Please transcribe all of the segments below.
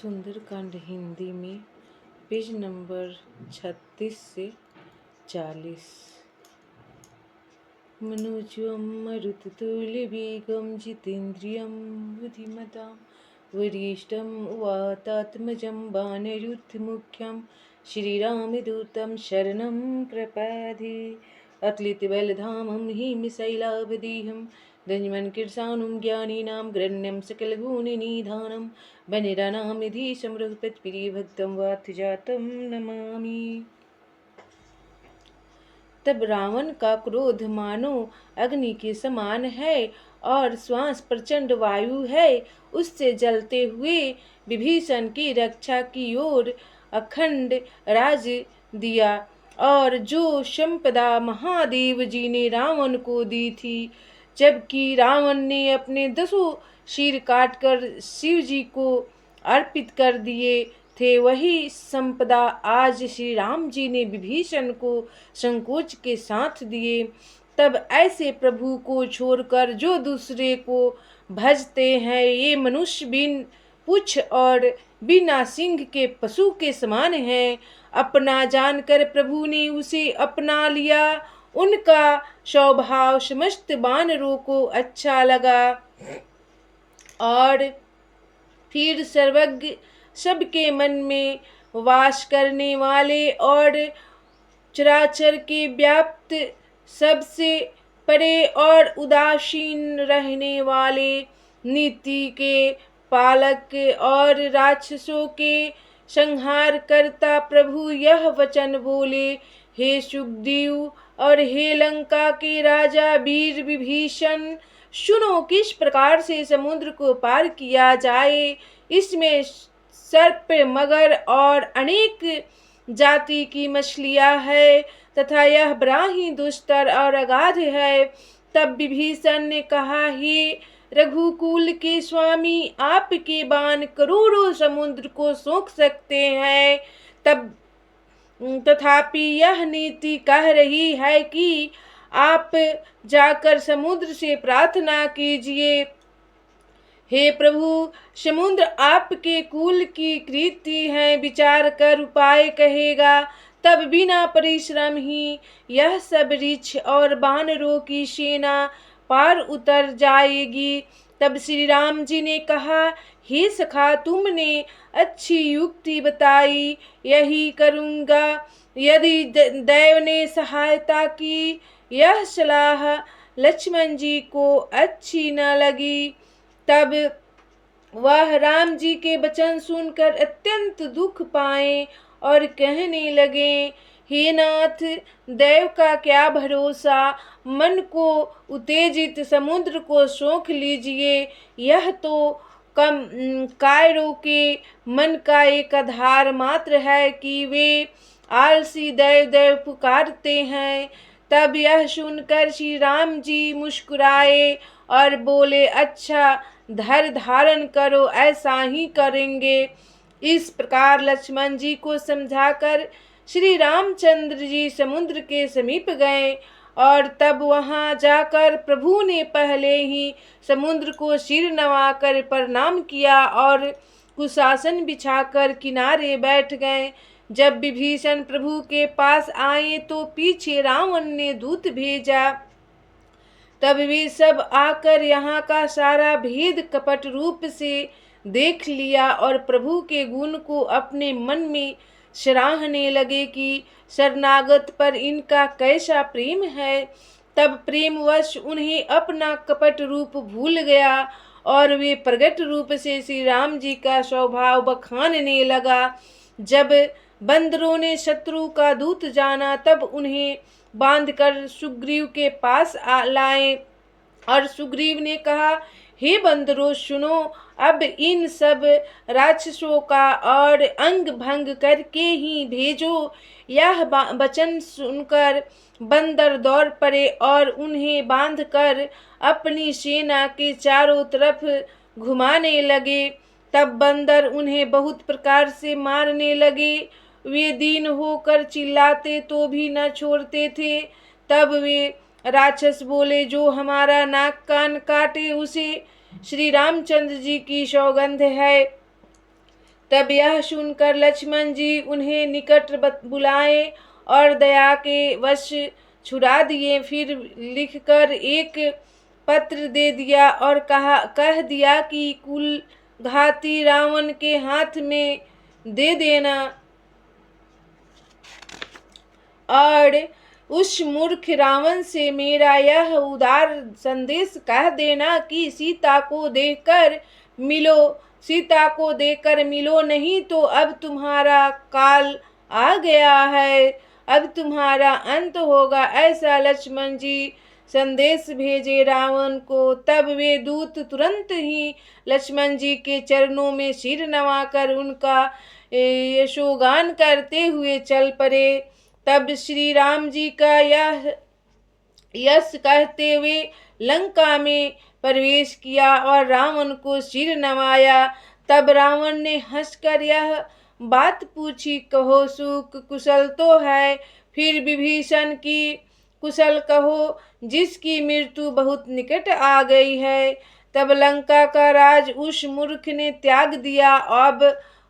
सुंदरकांड हिंदी में page number 36 से 40। मनोजवं मरुततुल्यवेगं जितेन्द्रियं बुद्धिमतां वरिष्ठं वातात्मजं वानरयूथमुख्यं श्रीरामदूतं शरणं प्रपद्ये। अक्लितबलधामं हिमशैलावदेहं दंजमन्कृशानुं ज्ञानिनां गण्यं सकलगुणनिधानं वनिरानामधीशं रघुपतिप्रियभक्तं वात्जातं नमामि। तब रावण का क्रोध मानो अग्नि के समान है और श्वास प्रचंड वायु है। उससे जलते हुए विभीषण की रक्षा की ओर अखंड राज दिया, और जो संपदा महादेव जी ने रावण को दी थी, जबकि रावण ने अपने 10 सिर काटकर शिव जी को अर्पित कर दिए थे, वही संपदा आज श्री राम जी ने विभीषण को संकोच के साथ दिए। तब ऐसे प्रभु को छोड़कर जो दूसरे को भजते हैं, ये मनुष्य बिन पूछ और बिना सिंह के पशु के समान हैं। अपना जानकर प्रभु ने उसे अपना लिया। उनका स्वभाव समस्त वानरों को अच्छा लगा और फिर सर्वज्ञ सबके मन में वास करने वाले और चराचर के व्याप्त सबसे परे और उदासीन रहने वाले, नीति के पालक और राक्षसों के संहार करता प्रभु यह वचन बोले। हे सुग्रीव और हे लंका के राजा वीर विभीषण, सुनो किस प्रकार से समुद्र को पार किया जाए। इसमें सर्प, मगर और अनेक जाति की मछलियां है तथा यह ब्राही दुस्तर और अगाध है। तब विभीषण ने कहा, हे रघुकुल के स्वामी, आपके बाण करोड़ों समुद्र को सोख सकते हैं। तथापि यह नीति कह रही है कि आप जाकर समुद्र से प्रार्थना कीजिए। हे प्रभु, समुद्र आपके कुल की कृति है, विचार कर उपाय कहेगा, तब बिना परिश्रम ही यह सब ऋक्ष और वानरों की सेना पार उतर जाएगी। तब श्री राम जी ने कहा, हे सखा, तुमने अच्छी युक्ति बताई, यही करूँगा। यदि देव ने सहायता की, यह सलाह लक्ष्मण जी को अच्छी न लगी, तब वह राम जी के वचन सुनकर अत्यंत दुख पाए और कहने लगे, हे नाथ, देव का क्या भरोसा, मन को उत्तेजित समुद्र को सोख लीजिए। यह तो कायरों के मन का एक आधार मात्र है कि वे आलसी देव देव पुकारते हैं। तब यह सुनकर श्री राम जी मुस्कुराए और बोले, अच्छा, धैर्य धारण करो, ऐसा ही करेंगे। इस प्रकार लक्ष्मण जी को समझाकर श्री रामचंद्र जी समुद्र के समीप गए और तब वहां जाकर प्रभु ने पहले ही समुद्र को सिर नवाकर प्रणाम किया और कुशासन बिछाकर किनारे बैठ गए। जब विभीषण प्रभु के पास आए तो पीछे रावण ने दूत भेजा। तब वे सब आकर यहाँ का सारा भेद कपट रूप से देख लिया और प्रभु के गुण को अपने मन में सराहने लगे कि शरणागत पर इनका कैसा प्रेम है। तब प्रेमवश उन्हें अपना कपट रूप भूल गया और वे प्रगट रूप से श्री राम जी का स्वभाव बखानने लगा। जब बंदरों ने शत्रु का दूत जाना, तब उन्हें बांधकर सुग्रीव के पास लाए और सुग्रीव ने कहा, हे बंदरों, सुनो, अब इन सब राक्षसों का और अंग भंग करके ही भेजो। यह वचन सुनकर बंदर दौड़ पड़े और उन्हें बांधकर अपनी सेना के चारों तरफ घुमाने लगे। तब बंदर उन्हें बहुत प्रकार से मारने लगे। वे दीन होकर चिल्लाते तो भी न छोड़ते थे। तब वे राक्षस बोले, जो हमारा नाक कान काटे उसे श्री रामचंद्र जी की सौगंध है तब यह सुनकर लक्ष्मण जी उन्हें निकट बुलाए और दया के वश छुड़ा दिए। फिर लिखकर एक पत्र दे दिया और कह दिया कि कुल घाती रावण के हाथ में दे देना और उस मूर्ख रावण से मेरा यह उदार संदेश कह देना कि सीता को देकर मिलो, नहीं तो अब तुम्हारा काल आ गया है, अब तुम्हारा अंत होगा। ऐसा लक्ष्मण जी संदेश भेजे रावण को। तब वे दूत तुरंत ही लक्ष्मण जी के चरणों में सिर नवाकर उनका यशोगान करते हुए चल पड़े। तब श्री राम जी का यह यश कहते हुए लंका में प्रवेश किया और रावण को सिर नवाया। तब रावण ने हंसकर यह बात पूछी, कहो सुख कुशल तो है, फिर विभीषण की कुशल कहो, जिसकी मृत्यु बहुत निकट आ गई है। तब लंका का राज उस मूर्ख ने त्याग दिया, अब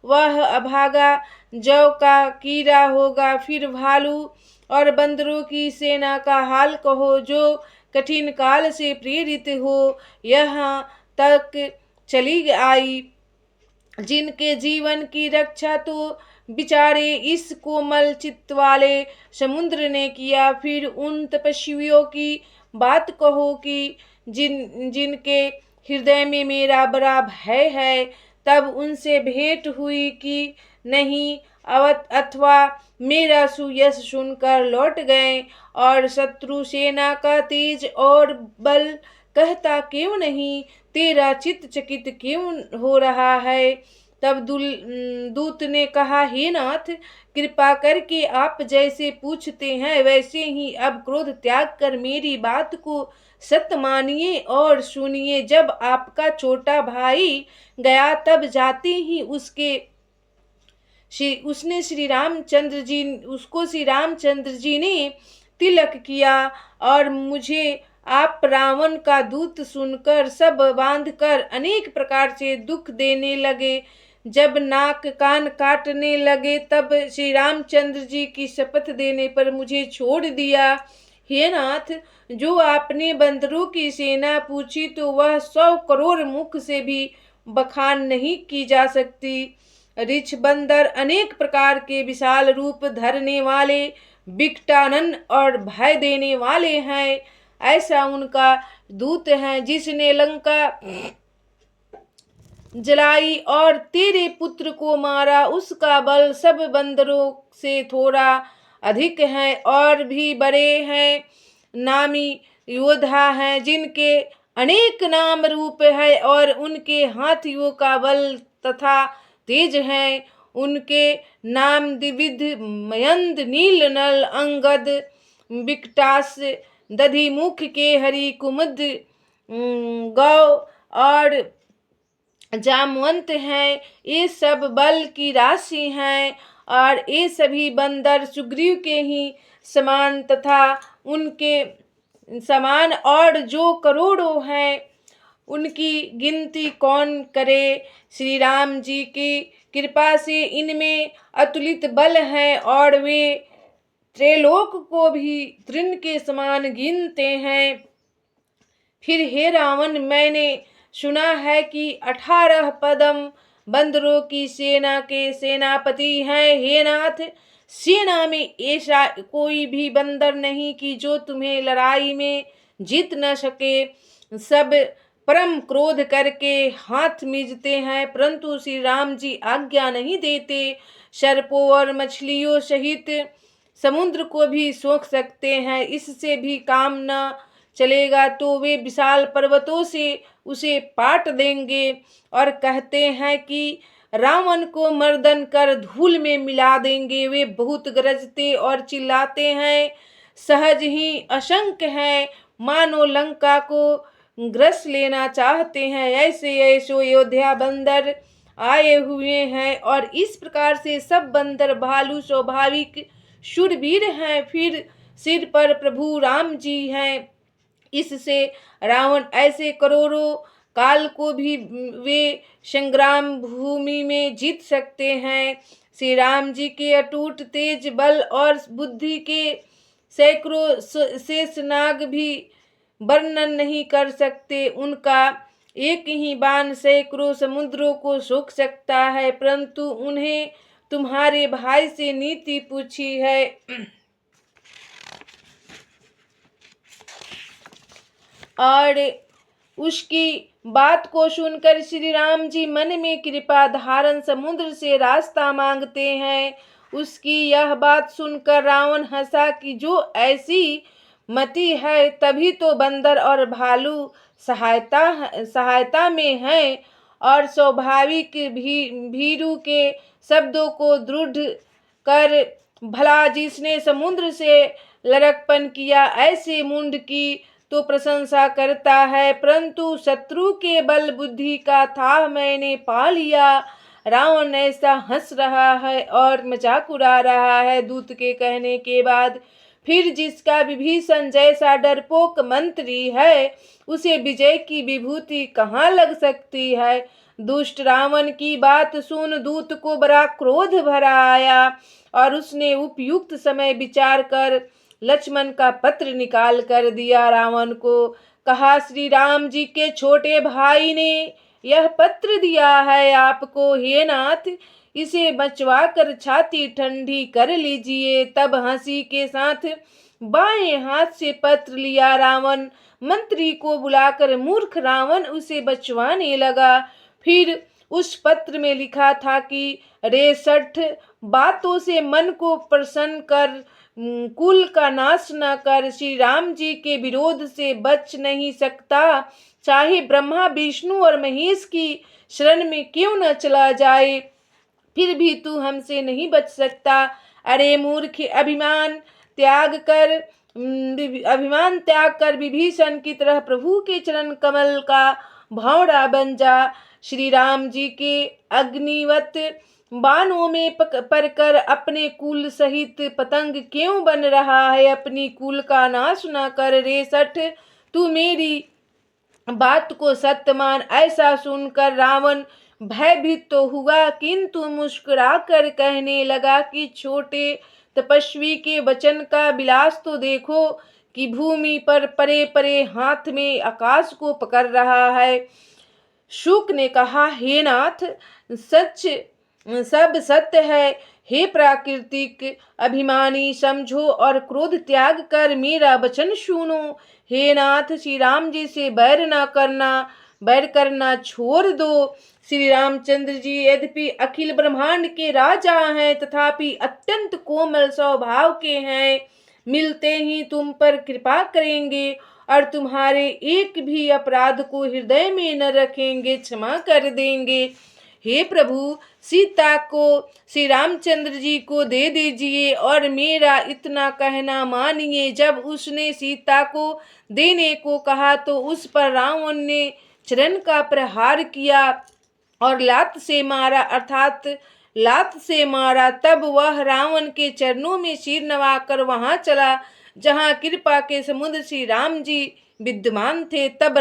वह अभागा जौ का कीड़ा होगा। फिर भालू और बंदरों की सेना का हाल कहो, जो कठिन काल से प्रेरित हो यहाँ तक चली आई, जिनके जीवन की रक्षा तो बिचारे इस कोमल चित्त वाले समुद्र ने किया। फिर उन तपस्वियों की बात कहो कि जिनके हृदय में मेरा बड़ा भय है। तब उनसे भेंट हुई कि नहीं, अथवा मेरा सुयश सुनकर लौट गए और शत्रु सेना का तेज और बल कहता क्यों नहीं, तेरा चित्त चकित क्यों हो रहा है। तब दूत ने कहा, हे नाथ, कृपा करके आप जैसे पूछते हैं वैसे ही अब क्रोध त्याग कर मेरी बात को सत्य मानिए और सुनिए। जब आपका छोटा भाई गया तब जाते ही उसको श्री रामचंद्र जी ने तिलक किया और मुझे आप रावण का दूत सुनकर सब बांधकर अनेक प्रकार से दुख देने लगे। जब नाक कान काटने लगे तब श्री रामचंद्र जी की शपथ देने पर मुझे छोड़ दिया। हे नाथ, जो आपने बंदरों की सेना पूछी तो वह 100 करोड़ मुख से भी बखान नहीं की जा सकती। रिछ बंदर अनेक प्रकार के विशाल रूप धरने वाले, विकटानन और भय देने वाले हैं। ऐसा उनका दूत है जिसने लंका जलाई और तेरे पुत्र को मारा। उसका बल सब बंदरों से थोड़ा अधिक है और भी बड़े हैं। नामी योद्धा हैं जिनके अनेक नाम रूप है और उनके हाथियों का बल तथा तेज है। उनके नाम द्विविध, मयंद, नील, नल, अंगद, विकटास, दधिमुख, केहरी, कुमुद, गौ और जामवंत हैं। ये सब बल की राशि हैं और ये सभी बंदर सुग्रीव के ही समान तथा उनके समान और जो करोड़ों हैं उनकी गिनती कौन करे। श्री राम जी की कृपा से इनमें अतुलित बल है और वे त्रैलोक को भी तृण के समान गिनते हैं। फिर हे रावण, मैंने सुना है कि 18 पदम बंदरों की सेना के सेनापति हैं। हे नाथ, सेना में ऐसा कोई भी बंदर नहीं कि जो तुम्हें लड़ाई में जीत न सके। सब परम क्रोध करके हाथ मिजते हैं, परंतु श्री राम जी आज्ञा नहीं देते। सर्पों और मछलियों सहित समुद्र को भी सोख सकते हैं। इससे भी काम न चलेगा तो वे विशाल पर्वतों से उसे पाट देंगे और कहते हैं कि रावण को मर्दन कर धूल में मिला देंगे। वे बहुत गरजते और चिल्लाते हैं, सहज ही असंख्य हैं, मानो लंका को ग्रस लेना चाहते हैं। ऐसे अयोध्या बंदर आए हुए हैं और इस प्रकार से सब बंदर भालू स्वाभाविक शूरवीर हैं। फिर सिर पर प्रभु राम जी हैं। इससे रावण ऐसे करोड़ों काल को भी वे संग्राम भूमि में जीत सकते हैं। श्री राम जी के अटूट तेज बल और बुद्धि के सैकड़ों शेषनाग भी वर्णन नहीं कर सकते। उनका एक ही बाण सैकड़ों समुद्रों को सोख सकता है। परंतु उन्हें तुम्हारे भाई से नीति पूछी है और उसकी बात को सुनकर श्री राम जी मन में कृपा धारण समुद्र से रास्ता मांगते हैं। उसकी यह बात सुनकर रावण हंसा कि जो ऐसी मति है तभी तो बंदर और भालू सहायता में हैं और स्वाभाविक भीरू के शब्दों को दृढ़ कर भला जिसने समुद्र से लड़कपन किया ऐसे मुंड की तो प्रशंसा करता है, परंतु शत्रु के बल बुद्धि का था मैंने पा लिया। रावण ऐसा हंस रहा है और मजाक उड़ा रहा है। दूत के कहने के बाद फिर जिसका विभीषण जैसा डरपोक मंत्री है उसे विजय की विभूति कहाँ लग सकती है। दुष्ट रावण की बात सुन दूत को बड़ा क्रोध भरा आया और उसने उपयुक्त समय विचार कर लक्ष्मण का पत्र निकाल कर दिया। रावण को कहा, श्री राम जी के छोटे भाई ने यह पत्र दिया है आपको, हे नाथ इसे बचवा कर छाती ठंडी कर लीजिए। तब हंसी के साथ बाएं हाथ से पत्र लिया रावण मंत्री को बुलाकर मूर्ख रावण उसे बचवाने लगा। फिर उस पत्र में लिखा था कि 63 बातों से मन को प्रसन्न कर कुल का नाश न कर। श्री राम जी के विरोध से बच नहीं सकता, चाहे ब्रह्मा विष्णु और महेश की शरण में क्यों न चला जाए, फिर भी तू हमसे नहीं बच सकता। अरे मूर्ख, अभिमान त्याग कर विभीषण की तरह प्रभु के चरण कमल का भौरा बन जा। श्री राम जी के अग्निवत बाणों में पड़कर अपने कुल सहित पतंग क्यों बन रहा है, अपनी कुल का नाश न कर रे सठ, तू मेरी बात को सत्य मान। ऐसा सुनकर रावण भयभीत तो हुआ, किंतु मुस्कुरा कर कहने लगा कि छोटे तपस्वी के वचन का विलास तो देखो कि भूमि पर परे परे हाथ में आकाश को पकड़ रहा है। शुक ने कहा, हे नाथ सच सब सत्य है। हे प्राकृतिक अभिमानी, समझो और क्रोध त्याग कर मेरा वचन सुनो। हे नाथ, श्री राम जी से बैर करना छोड़ दो। श्री रामचंद्र जी यद्यपि अखिल ब्रह्मांड के राजा हैं तथापि अत्यंत कोमल स्वभाव के हैं। मिलते ही तुम पर कृपा करेंगे और तुम्हारे एक भी अपराध को हृदय में न रखेंगे, क्षमा कर देंगे। हे प्रभु, सीता को श्री रामचंद्र जी को दे दीजिए और मेरा इतना कहना मानिए। जब उसने सीता को देने को कहा तो उस पर रावण ने चरण का प्रहार किया और लात से मारा। तब वह रावण के चरणों में सिर नवाकर वहां चला जहां कृपा के समुद्र श्री राम जी विद्यमान थे। तब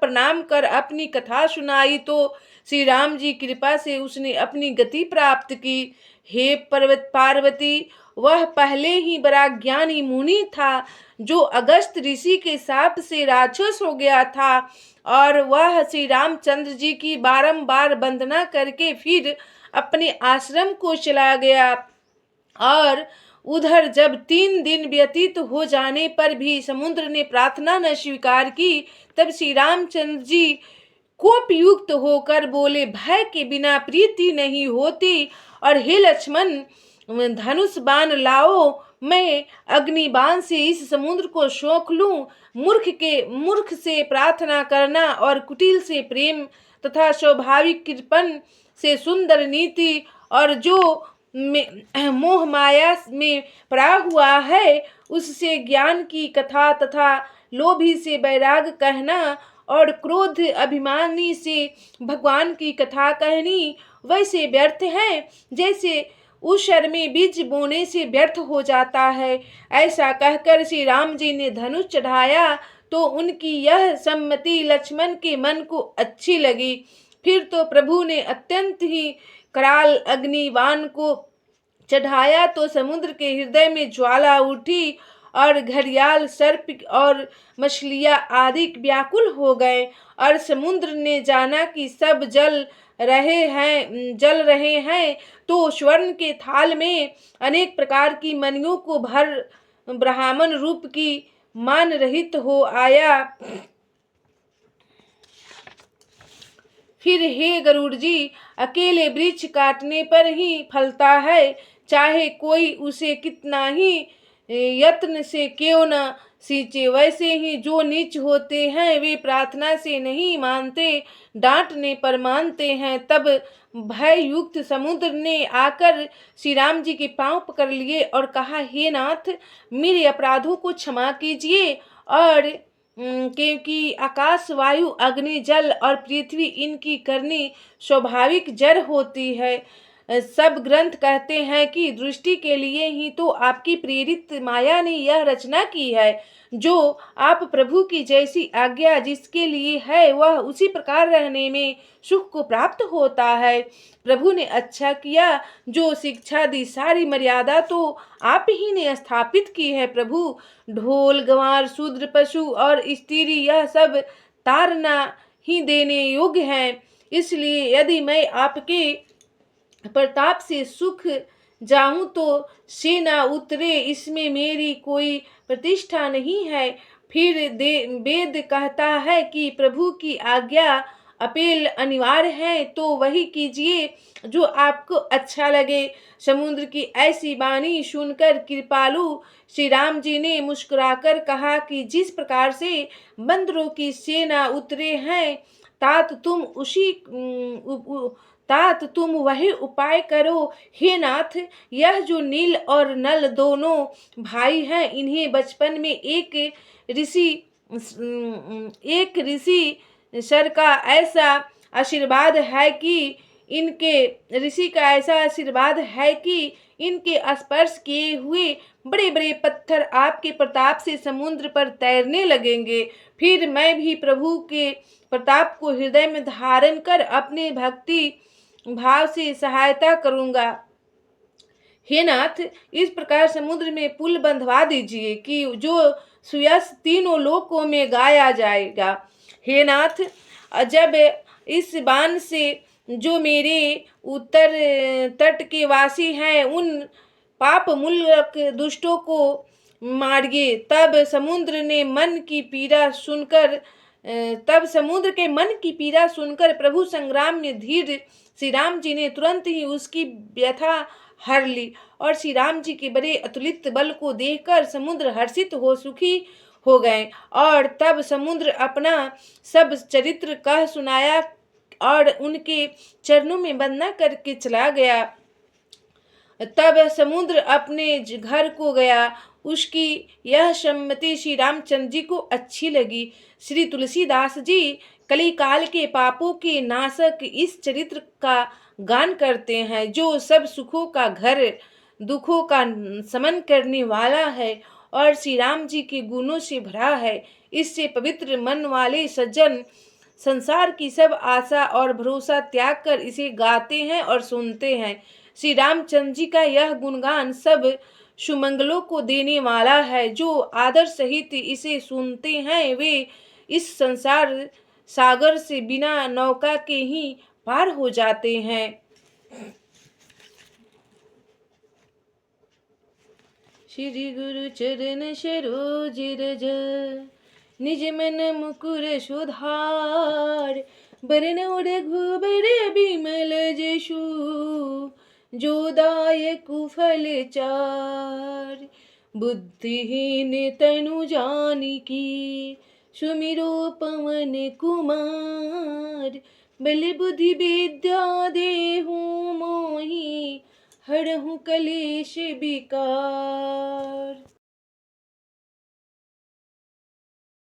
प्रणाम कर अपनी कथा सुनाई तो श्री राम जी कृपा से उसने अपनी गति प्राप्त की। हे पार्वती, वह पहले ही बड़ा ज्ञानी मुनि था जो अगस्त ऋषि के शाप से राक्षस हो गया था और वह श्री रामचंद्र जी की बारंबार वंदना करके फिर अपने आश्रम को चला गया। और उधर जब 3 दिन व्यतीत हो जाने पर भी समुद्र ने प्रार्थना न स्वीकार की, तब श्री रामचंद्र जी कोपयुक्त होकर बोले, भय के बिना प्रीति नहीं होती, और हे लक्ष्मण धनुष बाण लाओ, मैं अग्निबाण से इस समुद्र को सोख लूं। मूर्ख से प्रार्थना करना और कुटिल से प्रेम तथा स्वाभाविक कृपण से सुंदर नीति और जो मोह माया में पड़ा हुआ है उससे ज्ञान की कथा तथा लोभी से वैराग कहना और क्रोध अभिमानी से भगवान की कथा कहनी वैसे व्यर्थ है जैसे ऊषर में बीज बोने से व्यर्थ हो जाता है। ऐसा कहकर श्री राम जी ने धनुष चढ़ाया तो उनकी यह सम्मति लक्ष्मण के मन को अच्छी लगी। फिर तो प्रभु ने अत्यंत ही कराल अग्निबाण को चढ़ाया तो समुद्र के हृदय में ज्वाला उठी और घड़ियाल, सर्प और मछलियां आदि व्याकुल हो गए। और समुद्र ने जाना कि सब जल रहे हैं तो स्वर्ण के थाल में अनेक प्रकार की मणियों को भर ब्राह्मण रूप की मान रहित हो आया। फिर हे गरुड़ जी, अकेले वृक्ष काटने पर ही फलता है, चाहे कोई उसे कितना ही यत्न से क्यों न सींचे। वैसे ही जो नीच होते हैं वे प्रार्थना से नहीं मानते, डांटने पर मानते हैं। तब भय युक्त समुद्र ने आकर श्री राम जी के पांव पकड़ लिए और कहा, हे नाथ, मेरे अपराधों को क्षमा कीजिए। और क्योंकि आकाश, वायु, अग्नि, जल और पृथ्वी इनकी करनी स्वाभाविक जड़ होती है। सब ग्रंथ कहते हैं कि दृष्टि के लिए ही तो आपकी प्रेरित माया ने यह रचना की है। जो आप प्रभु की जैसी आज्ञा जिसके लिए है वह उसी प्रकार रहने में सुख को प्राप्त होता है। प्रभु ने अच्छा किया जो शिक्षा दी, सारी मर्यादा तो आप ही ने स्थापित की है। प्रभु, ढोल, गंवार, शूद्र, पशु और स्त्री यह सब तारना ही देने योग्य हैं। इसलिए यदि मैं आपके प्रताप से सुख जाऊं तो सेना उतरे, इसमें मेरी कोई प्रतिष्ठा नहीं है। फिर वेद कहता है कि प्रभु की आज्ञा अपील अनिवार्य है, तो वही कीजिए जो आपको अच्छा लगे। समुद्र की ऐसी वाणी सुनकर कृपालु श्री राम जी ने मुस्कुराकर कहा कि जिस प्रकार से बंदरों की सेना उतरे हैं, तात तुम वही उपाय करो। हे नाथ, यह जो नील और नल दोनों भाई हैं, इन्हें बचपन में एक ऋषि सर का ऐसा आशीर्वाद है कि इनके स्पर्श किए हुए बड़े बड़े पत्थर आपके प्रताप से समुद्र पर तैरने लगेंगे। फिर मैं भी प्रभु के प्रताप को हृदय में धारण कर अपने भक्ति भाव से सहायता करूंगा। हे नाथ, इस प्रकार समुद्र में पुल बंधवा दीजिए कि जो सुयस तीनों लोकों में गाया जाएगा। हे नाथ, जब इस बाण से जो मेरे उत्तर तट के वासी हैं उन पाप मूलक दुष्टों को मारिए। तब समुद्र के मन की पीड़ा सुनकर प्रभु संग्राम में धीर श्री राम जी ने तुरंत ही उसकी व्यथा हर ली। और श्री राम जी के बड़े अतुलित बल को देखकर समुद्र हर्षित हो सुखी हो गए। और तब समुद्र अपना सब चरित्र कह सुनाया और उनके चरणों में वंदना करके चला गया। तब समुद्र अपने घर को गया। उसकी यह सम्मति श्री रामचंद्र जी को अच्छी लगी। श्री तुलसीदास जी कली काल के पापों के नाशक इस चरित्र का गान करते हैं, जो सब सुखों का घर, दुखों का शमन करने वाला है और श्री राम जी के गुणों से भरा है। इससे पवित्र मन वाले सज्जन संसार की सब आशा और भरोसा त्याग कर इसे गाते हैं और सुनते हैं। श्री रामचंद्र जी का यह गुणगान सब सुमंगलों को देने वाला है। जो आदर सहित इसे सुनते हैं वे इस संसार सागर से बिना नौका के ही पार हो जाते हैं। श्री गुरु चरण सरोज रज, निज मन मुकुर सुधार। बरन रघुबर बिमल जसु, जो दायकु फल चार। बुद्धिहीन तनु जानिकी, सुमिरो पवन कुमार। बल बुद्धि विद्या देहु मोहि, हरहु कलेश विकार।